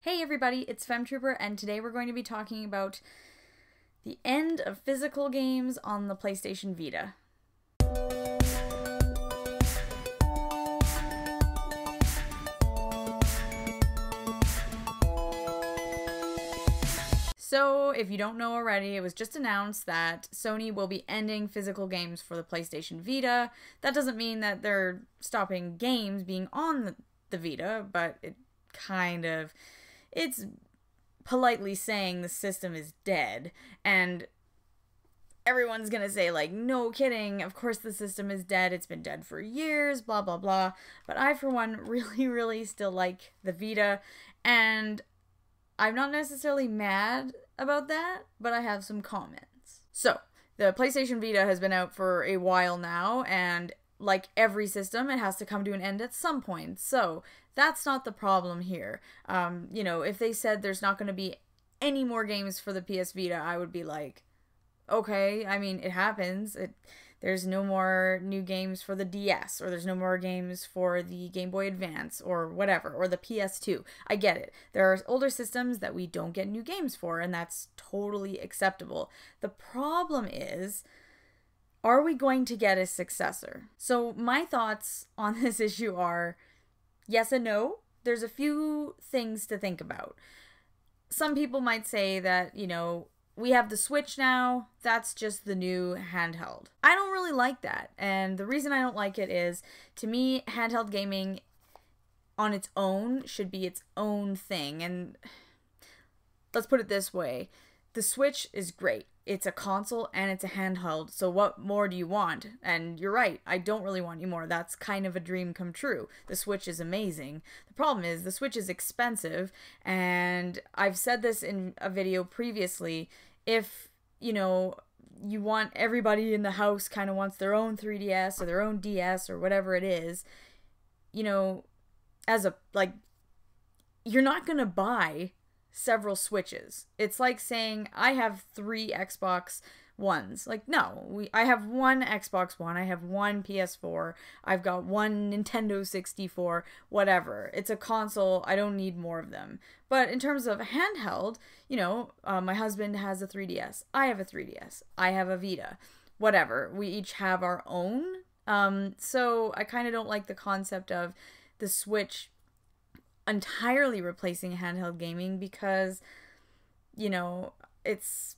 Hey everybody, it's Femtrooper, and today we're going to be talking about the end of physical games on the PlayStation Vita. So, if you don't know already, it was just announced that Sony will be ending physical games for the PlayStation Vita. That doesn't mean that they're stopping games being on the Vita, but it's politely saying the system is dead, and everyone's gonna say, like, no kidding, of course the system is dead, it's been dead for years, blah blah blah. But I, for one, really still like the Vita, and I'm not necessarily mad about that, but I have some comments. So, the PlayStation Vita has been out for a while now, and like every system, it has to come to an end at some point. So, that's not the problem here. If they said there's not going to be any more games for the PS Vita, I would be like, okay, I mean, it happens. There's no more new games for the DS, or there's no more games for the Game Boy Advance, or whatever, or the PS2. I get it. There are older systems that we don't get new games for, and that's totally acceptable. The problem is, are we going to get a successor? So my thoughts on this issue are yes and no. There's a few things to think about. Some people might say that, we have the Switch now, that's just the new handheld. I don't really like that, and the reason I don't like it is, to me, handheld gaming on its own should be its own thing, and let's put it this way. The Switch is great. It's a console and it's a handheld, so what more do you want? And you're right, I don't really want any more. That's kind of a dream come true. The Switch is amazing. The problem is, the Switch is expensive, and I've said this in a video previously, if, you want everybody in the house kind of wants their own 3DS or their own DS or whatever it is, you're not gonna buy several Switches. It's like saying, I have 3 Xbox Ones. Like, no, I have one Xbox One, I have one PS4, I've got one Nintendo 64, whatever. It's a console, I don't need more of them. But in terms of handheld, my husband has a 3DS, I have a 3DS, I have a Vita, whatever. We each have our own. So I kind of don't like the concept of the Switch entirely replacing handheld gaming, because it's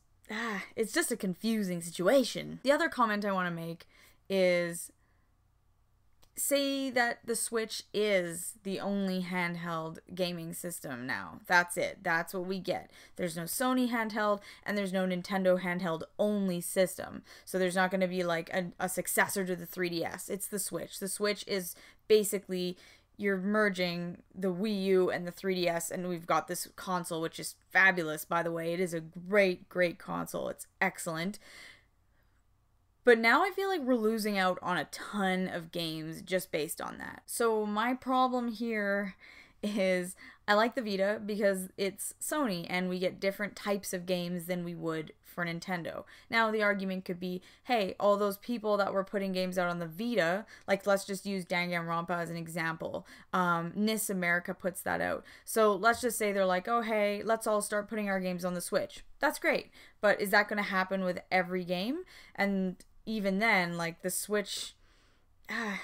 just a confusing situation. The other comment I want to make is, say that the Switch is the only handheld gaming system now. That's it. That's what we get. There's no Sony handheld, and there's no Nintendo handheld only system. So there's not going to be like a successor to the 3DS. It's the Switch. The Switch is basically, you're merging the Wii U and the 3DS, and we've got this console, which is fabulous, by the way. It is a great console. It's excellent. But now I feel like we're losing out on a ton of games just based on that. So my problem here is, I like the Vita because it's Sony and we get different types of games than we would for Nintendo. Now the argument could be, hey, all those people that were putting games out on the Vita, like, let's just use Danganronpa as an example. NIS America puts that out. So let's just say they're like, oh hey, let's all start putting our games on the Switch. That's great. But is that going to happen with every game? And even then, like, the Switch,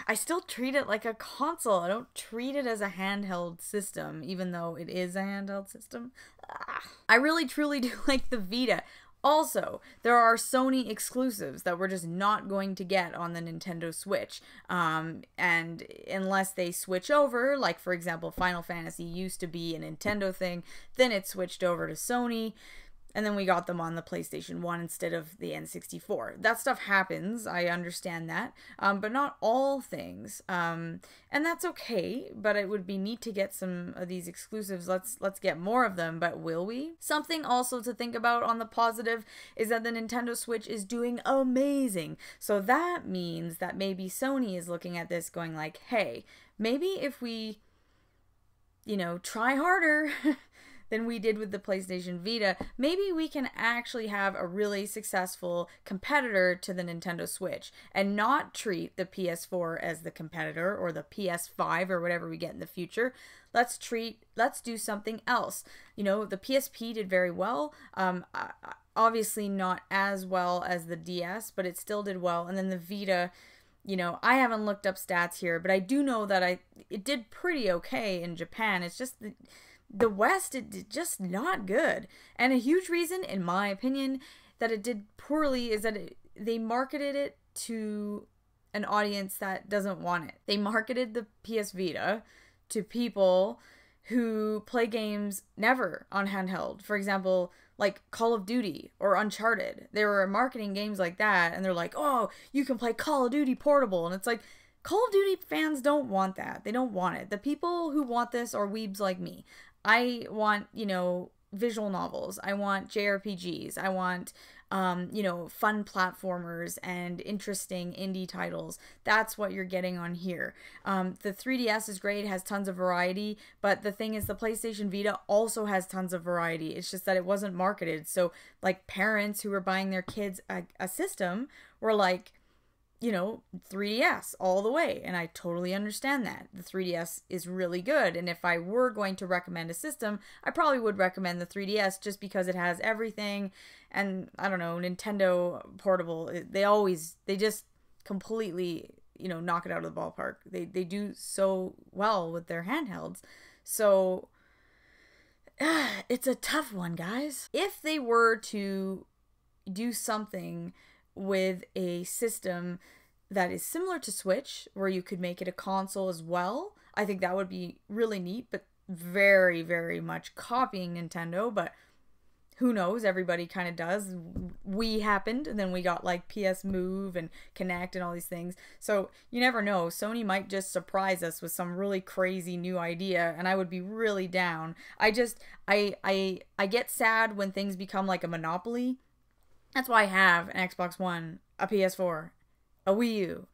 I still treat it like a console. I don't treat it as a handheld system, even though it is a handheld system. I really truly do like the Vita. Also, there are Sony exclusives that we're just not going to get on the Nintendo Switch. And unless they switch over, like, for example, Final Fantasy used to be a Nintendo thing, then it switched over to Sony, and then we got them on the PlayStation 1 instead of the N64. That stuff happens, I understand that, but not all things. And that's okay, but it would be neat to get some of these exclusives. Let's get more of them, but will we? Something also to think about on the positive is that the Nintendo Switch is doing amazing. So that means that maybe Sony is looking at this going like, hey, maybe if we, try harder, than we did with the PlayStation Vita, maybe we can actually have a really successful competitor to the Nintendo Switch and not treat the PS4 as the competitor or the PS5 or whatever we get in the future. Let's do something else. You know, the PSP did very well. Obviously not as well as the DS, but it still did well. And then the Vita, you know, I haven't looked up stats here, but I do know that it did pretty okay in Japan. It's just the West, it did just not good. And a huge reason, in my opinion, that it did poorly is that they marketed it to an audience that doesn't want it. They marketed the PS Vita to people who play games never on handheld. For example, like Call of Duty or Uncharted. They were marketing games like that, and they're like, oh, you can play Call of Duty portable. And it's like, Call of Duty fans don't want that. They don't want it. The people who want this are weebs like me. I want, you know, visual novels. I want JRPGs. I want, you know, fun platformers and interesting indie titles. That's what you're getting on here. The 3DS is great, has tons of variety, but the thing is the PlayStation Vita also has tons of variety. It's just that it wasn't marketed. So, like, parents who were buying their kids a system were like, you know, 3DS all the way. And I totally understand that. The 3DS is really good. And if I were going to recommend a system, I probably would recommend the 3DS just because it has everything. And I don't know, Nintendo Portable, they just completely, you know, knock it out of the ballpark. They do so well with their handhelds. So it's a tough one, guys. If they were to do something with a system that is similar to Switch, where you could make it a console as well, I think that would be really neat, but very, very much copying Nintendo, but who knows, everybody kind of does. We happened, and then we got like PS Move and Kinect and all these things, so you never know. Sony might just surprise us with some really crazy new idea, and I would be really down. I get sad when things become like a monopoly. That's why I have an Xbox One, a PS4, a Wii U,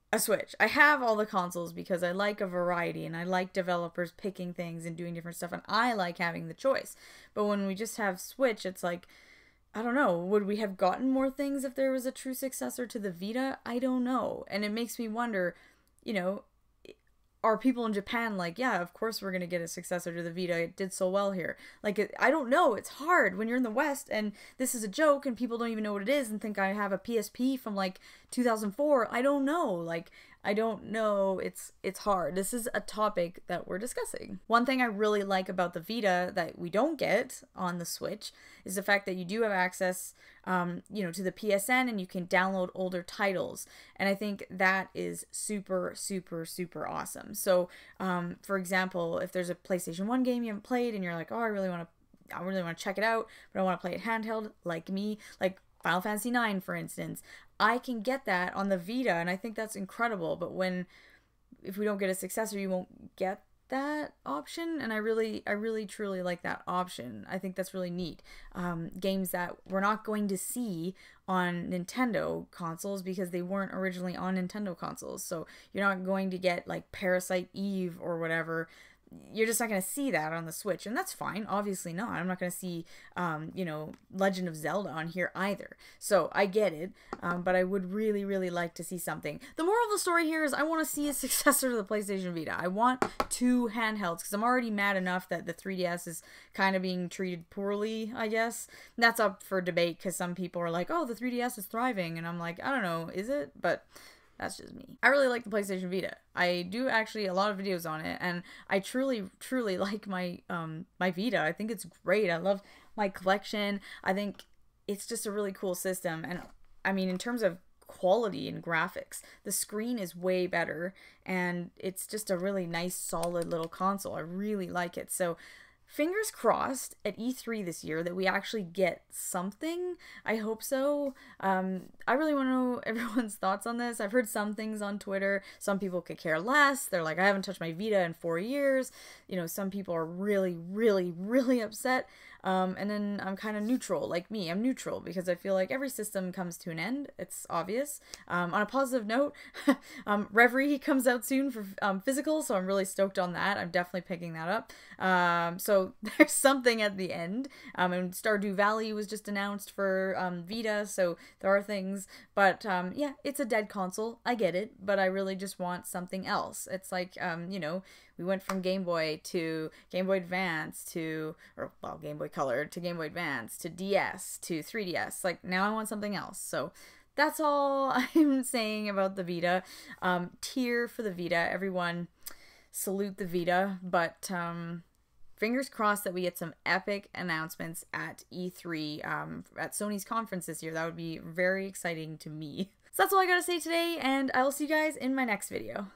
a Switch. I have all the consoles because I like a variety and I like developers picking things and doing different stuff, and I like having the choice. But when we just have Switch, it's like, I don't know, would we have gotten more things if there was a true successor to the Vita? I don't know. And it makes me wonder, you know, are people in Japan like, yeah, of course we're going to get a successor to the Vita. It did so well here. Like, I don't know. It's hard when you're in the West and this is a joke and people don't even know what it is and think I have a PSP from like 2004. I don't know. Like, I don't know. It's hard. This is a topic that we're discussing. One thing I really like about the Vita that we don't get on the Switch is the fact that you do have access, you know, to the PSN, and you can download older titles. And I think that is super, super, super awesome. So, for example, if there's a PlayStation 1 game you haven't played and you're like, oh, I really want to check it out, but I want to play it handheld, like me, like Final Fantasy IX, for instance, I can get that on the Vita, and I think that's incredible. But if we don't get a successor, you won't get that option, and I really truly like that option. I think that's really neat. Games that we're not going to see on Nintendo consoles because they weren't originally on Nintendo consoles. So you're not going to get like Parasite Eve or whatever. You're just not going to see that on the Switch, and that's fine. Obviously not. I'm not going to see, you know, Legend of Zelda on here either. So I get it, but I would really, really like to see something. The moral of the story here is I want to see a successor to the PlayStation Vita. I want two handhelds because I'm already mad enough that the 3DS is kind of being treated poorly, I guess. And that's up for debate because some people are like, oh, the 3DS is thriving, and I'm like, I don't know, is it? But that's just me. I really like the PlayStation Vita. I do actually a lot of videos on it, and I truly like my my Vita. I think it's great. I love my collection. I think it's just a really cool system, and I mean, in terms of quality and graphics, the screen is way better, and it's just a really nice, solid little console. I really like it. So fingers crossed at E3 this year that we actually get something. I hope so. I really want to know everyone's thoughts on this. I've heard some things on Twitter. Some people could care less. They're like, I haven't touched my Vita in 4 years. You know, some people are really upset. And then I'm kind of neutral, like me. I'm neutral because I feel like every system comes to an end. It's obvious. On a positive note, Reverie comes out soon for physical, so I'm really stoked on that. I'm definitely picking that up. So So there's something at the end. And Stardew Valley was just announced for Vita, so there are things. But yeah, it's a dead console. I get it, but I really just want something else. It's like, you know, we went from Game Boy to Game Boy Advance to, or well, Game Boy Color to Game Boy Advance to DS to 3DS. Like, now I want something else. So that's all I'm saying about the Vita. Tear for the Vita. Everyone salute the Vita, but fingers crossed that we get some epic announcements at E3, at Sony's conference this year. That would be very exciting to me. So that's all I gotta say today, and I will see you guys in my next video.